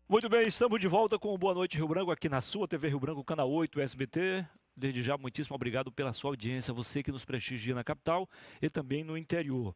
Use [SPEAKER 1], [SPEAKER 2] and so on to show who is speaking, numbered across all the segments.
[SPEAKER 1] Muito bem, estamos de volta com o Boa Noite Rio Branco aqui na sua TV Rio Branco, canal 8 SBT. Desde já, muitíssimo obrigado pela sua audiência, você que nos prestigia na capital e também no interior.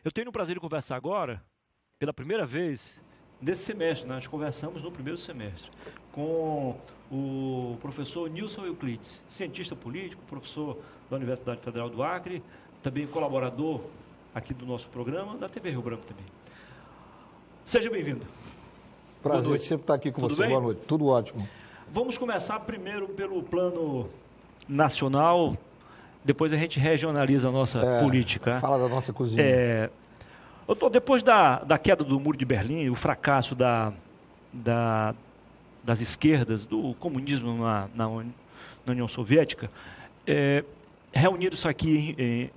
[SPEAKER 1] Eu tenho o prazer de conversar agora, pela primeira vez, nesse semestre, nós conversamos no primeiro semestre, com o professor Nilson Euclides, cientista político, professor da Universidade Federal do Acre, também colaborador aqui do nosso programa, da TV Rio Branco também. Seja bem-vindo.
[SPEAKER 2] Prazer sempre estar aqui com
[SPEAKER 1] Tudo
[SPEAKER 2] você.
[SPEAKER 1] bem?
[SPEAKER 2] Boa noite. Tudo ótimo.
[SPEAKER 1] Vamos começar primeiro pelo plano nacional, depois a gente regionaliza a nossa política.
[SPEAKER 2] Fala da nossa cozinha.
[SPEAKER 1] Depois da queda do Muro de Berlim, o fracasso das esquerdas, do comunismo na União Soviética, reunidos aqui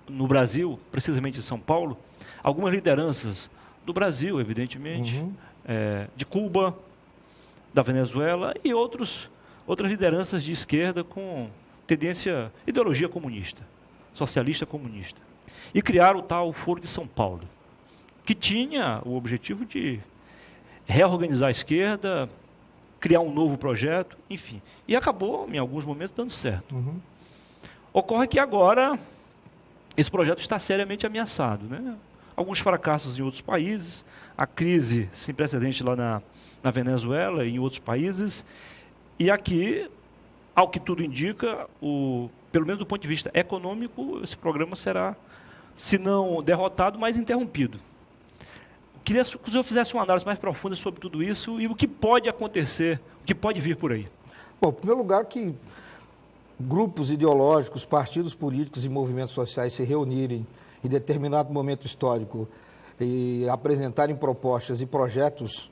[SPEAKER 1] no Brasil, precisamente em São Paulo, algumas lideranças do Brasil, evidentemente, de Cuba, da Venezuela e outras lideranças de esquerda com ideologia comunista, socialista comunista. E criaram o tal Foro de São Paulo, que tinha o objetivo de reorganizar a esquerda, criar um novo projeto, enfim. E acabou, em alguns momentos, dando certo. Ocorre que agora esse projeto está seriamente ameaçado, né? Alguns fracassos em outros países, a crise sem precedente lá na Venezuela e em outros países, e aqui, ao que tudo indica, pelo menos do ponto de vista econômico, esse programa será, se não derrotado, mas interrompido. Queria que o senhor fizesse uma análise mais profunda sobre tudo isso e o que pode acontecer, o que pode vir por aí.
[SPEAKER 2] Bom, em primeiro lugar, que grupos ideológicos, partidos políticos e movimentos sociais se reunirem em determinado momento histórico e apresentarem propostas e projetos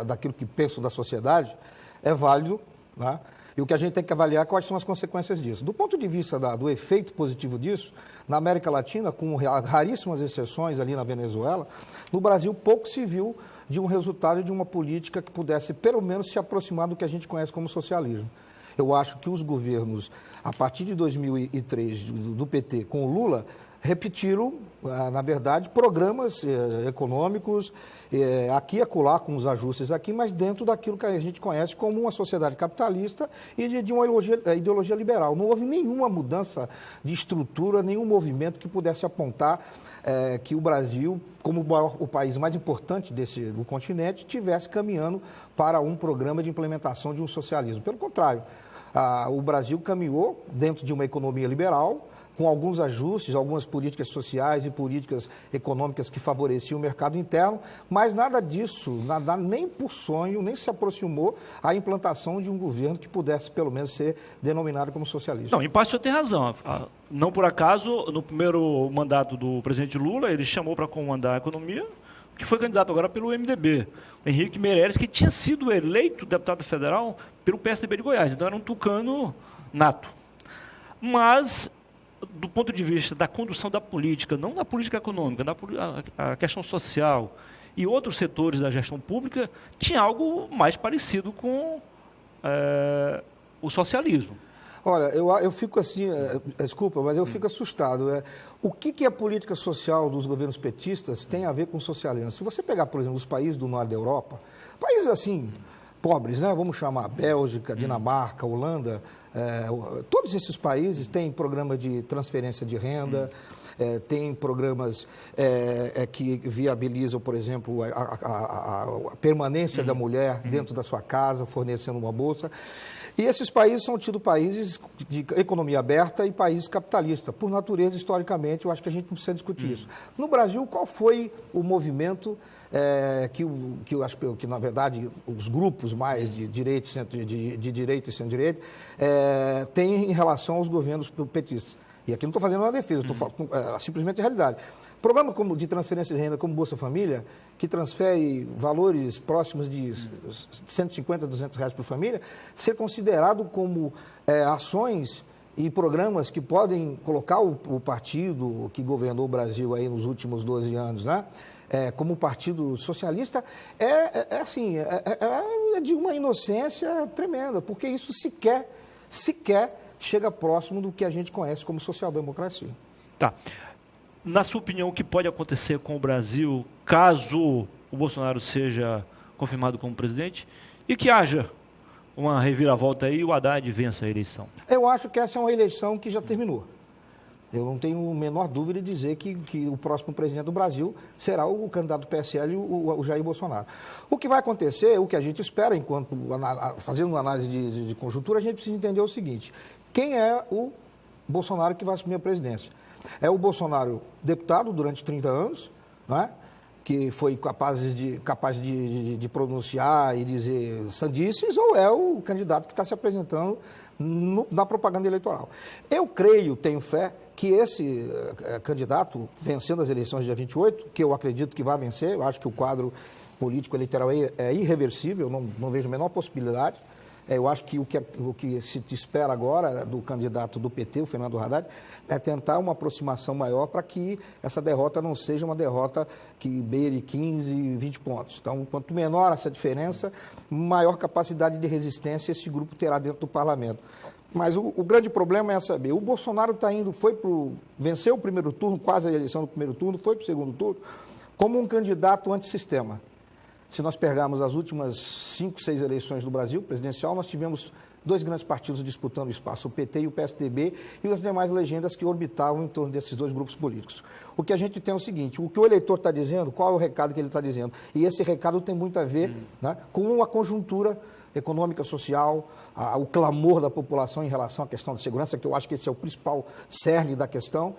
[SPEAKER 2] daquilo que pensam da sociedade, é válido, né? E o que a gente tem que avaliar é quais são as consequências disso. Do ponto de vista do efeito positivo disso, na América Latina, com raríssimas exceções ali na Venezuela, no Brasil pouco se viu de um resultado de uma política que pudesse, pelo menos, se aproximar do que a gente conhece como socialismo. Eu acho que os governos, a partir de 2003, do PT com o Lula, repetiram, na verdade, programas econômicos, aqui e acolá, com os ajustes aqui, mas dentro daquilo que a gente conhece como uma sociedade capitalista e de uma ideologia liberal. Não houve nenhuma mudança de estrutura, nenhum movimento que pudesse apontar que o Brasil, como o país mais importante do continente, estivesse caminhando para um programa de implementação de um socialismo. Pelo contrário, o Brasil caminhou dentro de uma economia liberal, com alguns ajustes, algumas políticas sociais e políticas econômicas que favoreciam o mercado interno, mas nada disso, nada nem por sonho, nem se aproximou à implantação de um governo que pudesse, pelo menos, ser denominado como socialista.
[SPEAKER 1] Não, em parte o senhor tem razão. Não por acaso, no primeiro mandato do presidente Lula, ele chamou para comandar a economia, que foi candidato agora pelo MDB, Henrique Meirelles, que tinha sido eleito deputado federal pelo PSDB de Goiás, então era um tucano nato. Mas, do ponto de vista da condução da política, não da política econômica, a questão social e outros setores da gestão pública, tinha algo mais parecido com o socialismo.
[SPEAKER 2] Olha, eu fico assim, desculpa, mas eu fico assustado. O que a política social dos governos petistas tem a ver com o socialismo? Se você pegar, por exemplo, os países do norte da Europa, países assim, pobres, né? Vamos chamar Bélgica, Dinamarca, Holanda, todos esses países têm programa de transferência de renda, tem programas que viabilizam, por exemplo, a permanência da mulher dentro da sua casa, fornecendo uma bolsa. E esses países são tidos países de economia aberta e países capitalistas. Por natureza, historicamente, eu acho que a gente não precisa discutir isso. No Brasil, qual foi o movimento que, na verdade, os grupos mais de direita e centro-direita têm em relação aos governos petistas? E aqui não estou fazendo uma defesa, estou falando simplesmente a realidade. Programa de transferência de renda como Bolsa Família, que transfere valores próximos de 150, 200 reais por família, ser considerado como ações e programas que podem colocar o partido que governou o Brasil aí nos últimos 12 anos, né? Como partido socialista, é de uma inocência tremenda, porque isso sequer chega próximo do que a gente conhece como social-democracia.
[SPEAKER 1] Tá. Na sua opinião, o que pode acontecer com o Brasil caso o Bolsonaro seja confirmado como presidente e que haja uma reviravolta aí e o Haddad vença a eleição?
[SPEAKER 2] Eu acho que essa é uma eleição que já terminou. Eu não tenho a menor dúvida de dizer que o próximo presidente do Brasil será o candidato do PSL, o Jair Bolsonaro. O que vai acontecer, o que a gente espera, enquanto fazendo uma análise de conjuntura, a gente precisa entender o seguinte: quem é o Bolsonaro que vai assumir a presidência? É o Bolsonaro deputado durante 30 anos, né? Que foi capaz de pronunciar e dizer sandices, ou é o candidato que está se apresentando na propaganda eleitoral? Eu creio, tenho fé, que esse candidato, vencendo as eleições de dia 28, que eu acredito que vai vencer, eu acho que o quadro político eleitoral é irreversível, não vejo a menor possibilidade. Eu acho que o que se espera agora do candidato do PT, o Fernando Haddad, é tentar uma aproximação maior para que essa derrota não seja uma derrota que beire 15, 20 pontos. Então, quanto menor essa diferença, maior capacidade de resistência esse grupo terá dentro do parlamento. Mas o grande problema é saber, o Bolsonaro está indo, venceu o primeiro turno, quase a eleição do primeiro turno, foi para o segundo turno, como um candidato antissistema. Se nós pegarmos as últimas 5, 6 eleições do Brasil, presidencial, nós tivemos 2 grandes partidos disputando o espaço, o PT e o PSDB, e as demais legendas que orbitavam em torno desses 2 grupos políticos. O que a gente tem é o seguinte: o que o eleitor está dizendo, qual é o recado que ele está dizendo? E esse recado tem muito a ver, né, com a conjuntura econômica, social, o clamor da população em relação à questão de segurança, que eu acho que esse é o principal cerne da questão,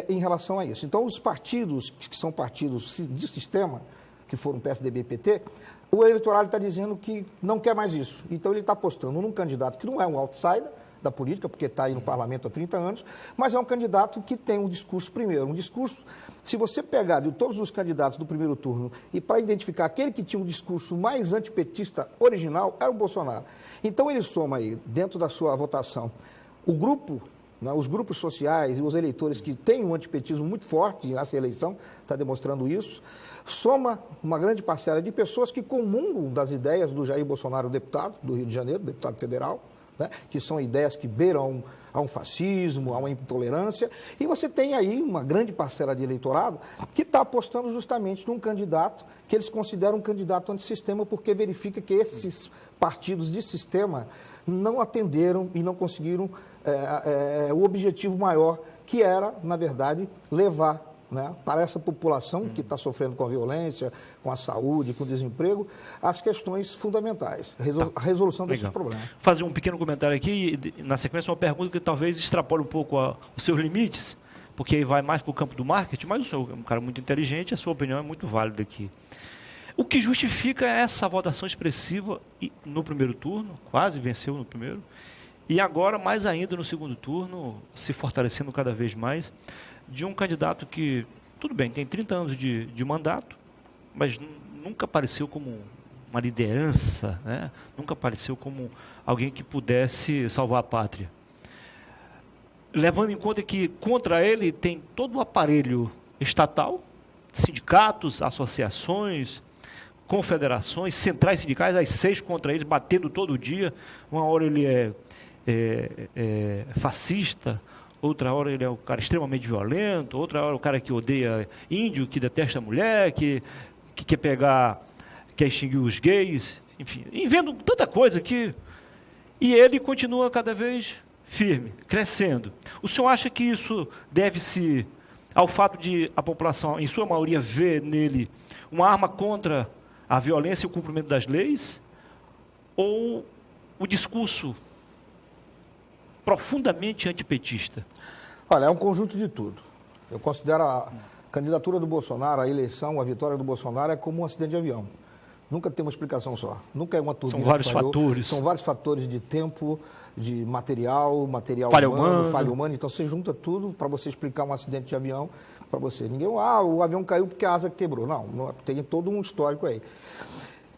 [SPEAKER 2] em relação a isso. Então, os partidos que são partidos de sistema, que foram PSDB e PT, o eleitorado está dizendo que não quer mais isso. Então, ele está apostando num candidato que não é um outsider da política, porque está aí no parlamento há 30 anos, mas é um candidato que tem um discurso primeiro. Um discurso, se você pegar de todos os candidatos do primeiro turno e para identificar aquele que tinha um discurso mais antipetista original, era o Bolsonaro. Então, ele soma aí, dentro da sua votação, o grupo, né, os grupos sociais e os eleitores que têm um antipetismo muito forte, essa eleição está demonstrando isso, soma uma grande parcela de pessoas que comungam das ideias do Jair Bolsonaro, deputado do Rio de Janeiro, deputado federal, né, que são ideias que beiram a um fascismo, a uma intolerância, e você tem aí uma grande parcela de eleitorado que está apostando justamente num candidato que eles consideram um candidato antissistema, porque verifica que esses partidos de sistema não atenderam e não conseguiram o objetivo maior, que era, na verdade, levar, né, para essa população que está sofrendo com a violência, com a saúde, com o desemprego, as questões fundamentais, a resolução desses problemas.
[SPEAKER 1] Vou fazer um pequeno comentário aqui, e na sequência uma pergunta que talvez extrapole um pouco os seus limites, porque aí vai mais para o campo do marketing, mas o senhor é um cara muito inteligente, a sua opinião é muito válida aqui. O que justifica essa votação expressiva no primeiro turno, quase venceu no primeiro, e agora mais ainda no segundo turno, se fortalecendo cada vez mais, de um candidato que, tudo bem, tem 30 anos de mandato, mas nunca apareceu como uma liderança, né? Nunca apareceu como alguém que pudesse salvar a pátria. Levando em conta que contra ele tem todo o aparelho estatal, sindicatos, associações, confederações, centrais sindicais, as 6 contra ele, batendo todo dia. Uma hora ele é fascista, outra hora ele é um cara extremamente violento, outra hora o cara que odeia índio, que detesta mulher, que quer extinguir os gays, enfim, inventa tanta coisa que... E ele continua cada vez firme, crescendo. O senhor acha que isso deve-se ao fato de a população, em sua maioria, ver nele uma arma contra a violência e o cumprimento das leis? Ou o discurso profundamente antipetista?
[SPEAKER 2] Olha, é um conjunto de tudo. Eu considero a candidatura do Bolsonaro, a eleição, a vitória do Bolsonaro é como um acidente de avião. Nunca tem uma explicação só. Nunca é uma turbina.
[SPEAKER 1] São vários fatores.
[SPEAKER 2] São vários fatores de tempo, de material
[SPEAKER 1] falha
[SPEAKER 2] humano, falha humana. Então, você junta tudo para você explicar um acidente de avião para você. Ninguém, o avião caiu porque a asa quebrou. Não, tem todo um histórico aí.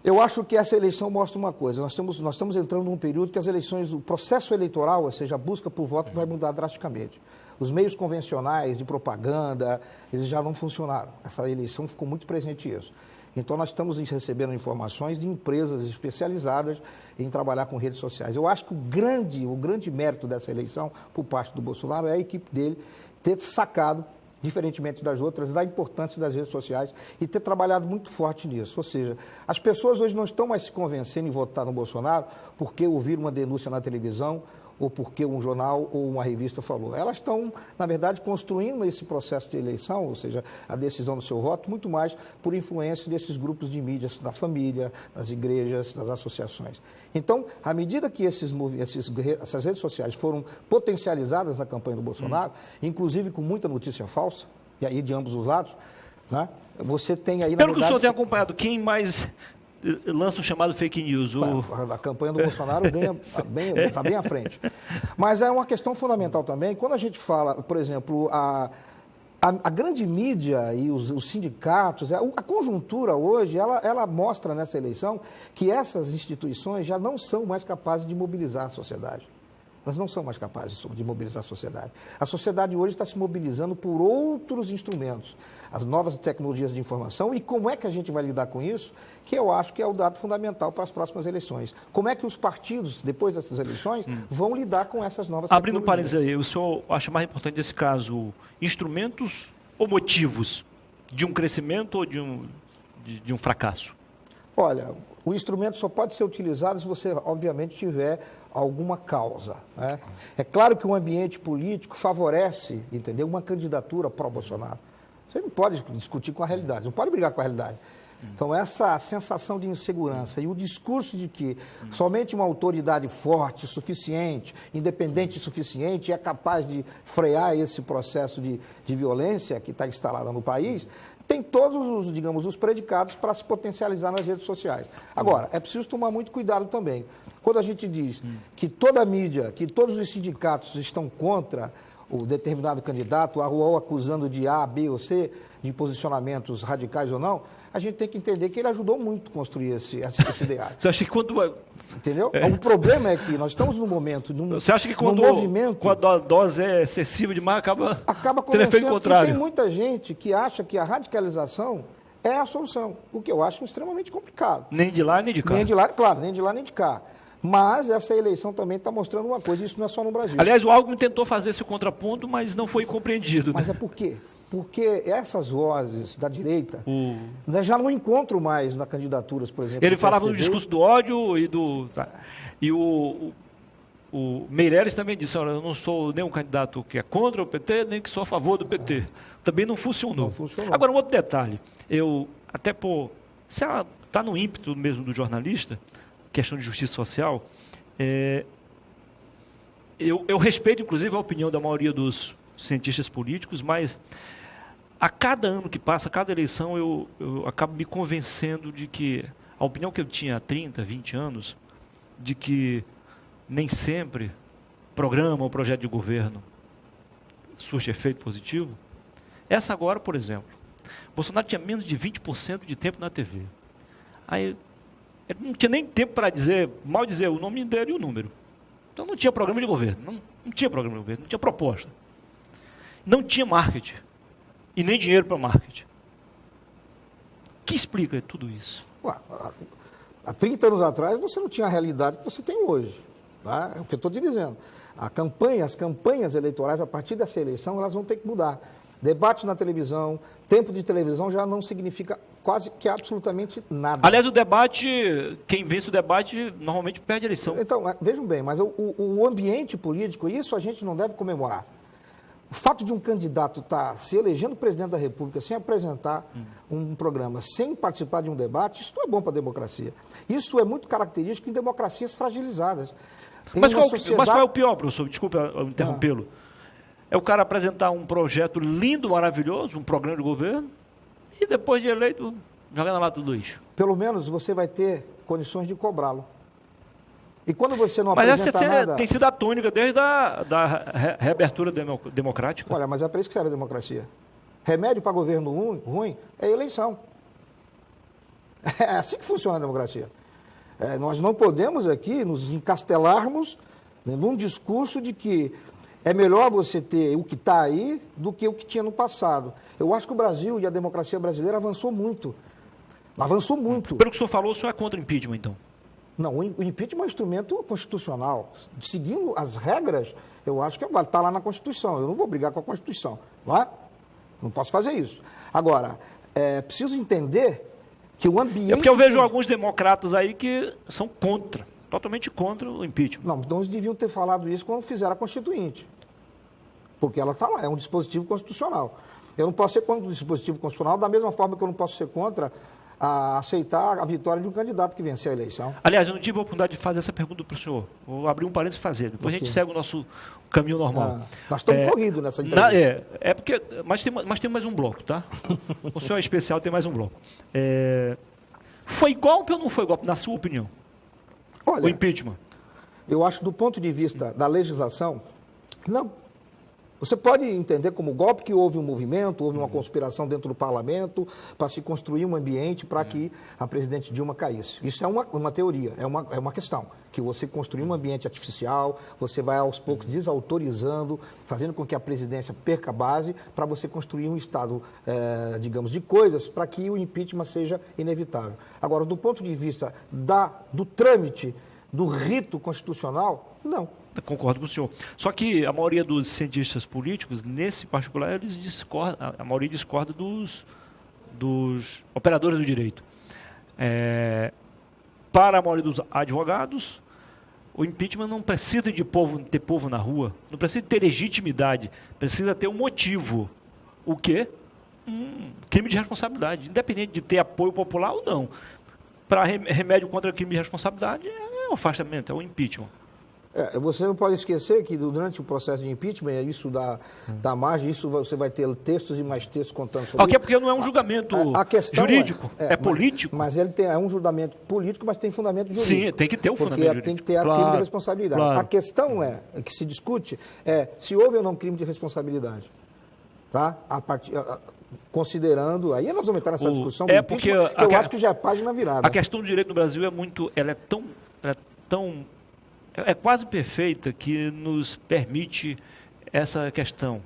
[SPEAKER 2] Eu acho que essa eleição mostra uma coisa. Nós estamos entrando num período que as eleições, o processo eleitoral, ou seja, a busca por voto, vai mudar drasticamente. Os meios convencionais de propaganda, eles já não funcionaram. Essa eleição ficou muito presente isso. Então, nós estamos recebendo informações de empresas especializadas em trabalhar com redes sociais. Eu acho que o grande mérito dessa eleição, por parte do Bolsonaro, é a equipe dele ter sacado diferentemente das outras, da importância das redes sociais e ter trabalhado muito forte nisso. Ou seja, as pessoas hoje não estão mais se convencendo em votar no Bolsonaro porque ouviram uma denúncia na televisão ou porque um jornal ou uma revista falou. Elas estão, na verdade, construindo esse processo de eleição, ou seja, a decisão do seu voto, muito mais por influência desses grupos de mídias, da família, das igrejas, das associações. Então, à medida que essas redes sociais foram potencializadas na campanha do Bolsonaro, inclusive com muita notícia falsa, e aí de ambos os lados, né, você tem aí, na
[SPEAKER 1] Pelo
[SPEAKER 2] verdade...
[SPEAKER 1] que o senhor tem acompanhado, quem mais lança o chamado fake news?
[SPEAKER 2] A campanha do Bolsonaro está bem à frente. Mas é uma questão fundamental também, quando a gente fala, por exemplo, a grande mídia e os sindicatos, a conjuntura hoje, ela mostra nessa eleição que essas instituições já não são mais capazes de mobilizar a sociedade. Elas não são mais capazes de mobilizar a sociedade. A sociedade hoje está se mobilizando por outros instrumentos, as novas tecnologias de informação, e como é que a gente vai lidar com isso, que eu acho que é o dado fundamental para as próximas eleições. Como é que os partidos, depois dessas eleições, vão lidar com essas novas tecnologias?
[SPEAKER 1] Abrindo parênteses aí, o senhor acha mais importante nesse caso instrumentos ou motivos de um crescimento ou de um fracasso?
[SPEAKER 2] Olha, o instrumento só pode ser utilizado se você, obviamente, tiver alguma causa, né? É claro que o ambiente político favorece, entendeu, uma candidatura pró-Bolsonaro. Você não pode discutir com a realidade, não pode brigar com a realidade. Então, essa sensação de insegurança e o discurso de que somente uma autoridade forte, suficiente, independente e suficiente é capaz de frear esse processo de violência que está instalado no país, tem todos os, digamos, os predicados para se potencializar nas redes sociais. Agora, é preciso tomar muito cuidado também. Quando a gente diz que toda a mídia, que todos os sindicatos estão contra o determinado candidato, ou acusando de A, B ou C, de posicionamentos radicais ou não, a gente tem que entender que ele ajudou muito a construir esse ideário.
[SPEAKER 1] Você acha que quando...
[SPEAKER 2] Entendeu? O problema é que nós estamos num momento,
[SPEAKER 1] Você acha que quando a dose é excessiva demais, acaba tendo efeito contrário?
[SPEAKER 2] E tem muita gente que acha que a radicalização é a solução, o que eu acho extremamente complicado.
[SPEAKER 1] Nem de lá, nem de cá.
[SPEAKER 2] Nem de lá, claro, nem de lá, nem de cá. Mas essa eleição também está mostrando uma coisa, isso não é só no Brasil.
[SPEAKER 1] Aliás, o Alckmin tentou fazer esse contraponto, mas não foi compreendido.
[SPEAKER 2] Mas é por quê? Porque essas vozes da direita já não encontro mais nas candidaturas, por exemplo.
[SPEAKER 1] Ele falava do discurso do ódio e do... E o Meirelles também disse, olha, eu não sou nem um candidato que é contra o PT, nem que sou a favor do PT. Também não funcionou.
[SPEAKER 2] Não funcionou.
[SPEAKER 1] Agora, um outro detalhe. Se ela está no ímpeto mesmo do jornalista, questão de justiça social, eu respeito, inclusive, a opinião da maioria dos cientistas políticos, mas a cada ano que passa, a cada eleição, eu acabo me convencendo de que a opinião que eu tinha há 30, 20 anos, de que nem sempre programa ou projeto de governo surge efeito positivo, essa agora, por exemplo, Bolsonaro tinha menos de 20% de tempo na TV. Aí, ele não tinha nem tempo para mal dizer o nome dele e o número. Então não tinha programa de governo, não tinha programa de governo, não tinha proposta. Não tinha marketing. E nem dinheiro para marketing. O que explica tudo isso?
[SPEAKER 2] Há 30 anos atrás você não tinha a realidade que você tem hoje. Tá? É o que eu estou te dizendo. As campanhas eleitorais, a partir dessa eleição, elas vão ter que mudar. Debate na televisão, tempo de televisão já não significa quase que absolutamente nada.
[SPEAKER 1] Aliás, o debate, quem vence o debate, normalmente perde a eleição.
[SPEAKER 2] Então, vejam bem, mas o ambiente político, isso a gente não deve comemorar. O fato de um candidato estar se elegendo presidente da República sem apresentar um programa, sem participar de um debate, isso não é bom para a democracia. Isso é muito característico em democracias fragilizadas.
[SPEAKER 1] Mas qual é o pior, professor? Desculpa interrompê-lo. É o cara apresentar um projeto lindo, maravilhoso, um programa de governo, e depois de eleito, jogar na lata do lixo.
[SPEAKER 2] Pelo menos você vai ter condições de cobrá-lo. E quando você não apresenta nada...
[SPEAKER 1] Mas tem sido a tônica desde a reabertura democrática.
[SPEAKER 2] Olha, mas é para isso que serve a democracia. Remédio para governo ruim é eleição. É assim que funciona a democracia. Nós não podemos aqui nos encastelarmos num discurso de que é melhor você ter o que está aí do que o que tinha no passado. Eu acho que o Brasil e a democracia brasileira avançou muito. Avançou muito.
[SPEAKER 1] Pelo que o senhor falou, o senhor é contra o impeachment, então?
[SPEAKER 2] Não, o impeachment é um instrumento constitucional. Seguindo as regras, eu acho que está lá na Constituição. Eu não vou brigar com a Constituição. Não é? Não posso fazer isso. Agora, preciso entender que o ambiente...
[SPEAKER 1] É porque eu vejo alguns democratas aí que são contra, totalmente contra o impeachment.
[SPEAKER 2] Não, então eles deviam ter falado isso quando fizeram a Constituinte. Porque ela está lá, é um dispositivo constitucional. Eu não posso ser contra o dispositivo constitucional da mesma forma que eu não posso ser contra aceitar a vitória de um candidato que venceu a eleição.
[SPEAKER 1] Aliás, eu não tive a oportunidade de fazer essa pergunta para o senhor. Vou abrir um parênteses e fazer. Depois a gente segue o nosso caminho normal.
[SPEAKER 2] Nós estamos corridos nessa entrevista.
[SPEAKER 1] Mas tem mais um bloco, tá? O senhor é especial, tem mais um bloco. Foi golpe ou não foi golpe, na sua opinião?
[SPEAKER 2] Olha,
[SPEAKER 1] o impeachment?
[SPEAKER 2] Eu acho, do ponto de vista da legislação, não. Você pode entender como golpe que houve um movimento, houve uma conspiração dentro do parlamento para se construir um ambiente para que a presidente Dilma caísse. Isso é uma teoria, é uma questão. Que você construir um ambiente artificial, você vai aos poucos desautorizando, fazendo com que a presidência perca a base para você construir um estado, digamos, de coisas para que o impeachment seja inevitável. Agora, do ponto de vista do trâmite, do rito constitucional, não.
[SPEAKER 1] Concordo com o senhor. Só que a maioria dos cientistas políticos, nesse particular, eles discordam, a maioria discorda dos operadores do direito. Para a maioria dos advogados, o impeachment não precisa de ter povo na rua, não precisa ter legitimidade, precisa ter um motivo. O quê? Crime de responsabilidade, independente de ter apoio popular ou não. Para remédio contra crime de responsabilidade é o afastamento, é o impeachment.
[SPEAKER 2] Você não pode esquecer que durante o processo de impeachment, isso dá margem, isso você vai ter textos e mais textos contando sobre isso.
[SPEAKER 1] Porque não é um julgamento jurídico, é político.
[SPEAKER 2] Mas ele é um julgamento político, mas tem fundamento jurídico.
[SPEAKER 1] Sim, tem que ter o fundamento jurídico.
[SPEAKER 2] Tem que ter crime de responsabilidade. Claro. A questão que se discute se houve ou não crime de responsabilidade. Tá? Considerando, aí nós vamos entrar nessa discussão do impeachment, que eu acho que já é página virada.
[SPEAKER 1] A questão do direito no Brasil é quase perfeita, que nos permite essa questão.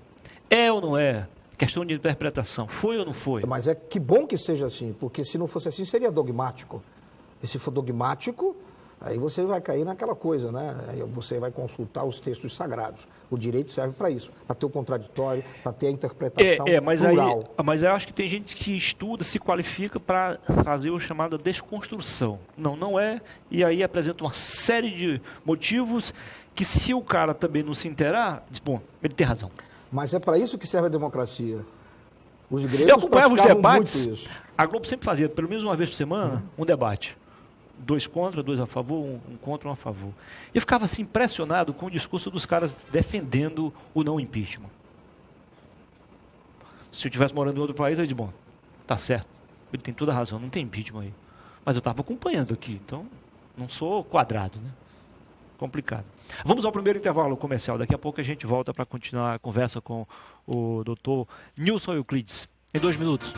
[SPEAKER 1] É ou não é? Questão de interpretação. Foi ou não foi?
[SPEAKER 2] Mas que bom que seja assim, porque se não fosse assim seria dogmático. E se for dogmático, aí você vai cair naquela coisa, né? Aí você vai consultar os textos sagrados. O direito serve para isso, para ter o contraditório, para ter a interpretação plural.
[SPEAKER 1] Mas eu acho que tem gente que estuda, se qualifica para fazer o chamado desconstrução. Não é, e aí apresenta uma série de motivos que, se o cara também não se inteirar, diz, bom, ele tem razão.
[SPEAKER 2] Mas é para isso que serve a democracia. Os gregos
[SPEAKER 1] eu acompanhava os debates,
[SPEAKER 2] muito isso.
[SPEAKER 1] A Globo sempre fazia, pelo menos uma vez por semana, um debate. 2 contra, 2 a favor, um contra, 1 a favor. E eu ficava assim impressionado com o discurso dos caras defendendo o não impeachment. Se eu estivesse morando em outro país, eu disse, bom, tá certo, ele tem toda a razão, não tem impeachment aí. Mas eu estava acompanhando aqui, então não sou quadrado, né? Complicado. Vamos ao primeiro intervalo comercial. Daqui a pouco a gente volta para continuar a conversa com o doutor Nilson Euclides. Em 2 minutos.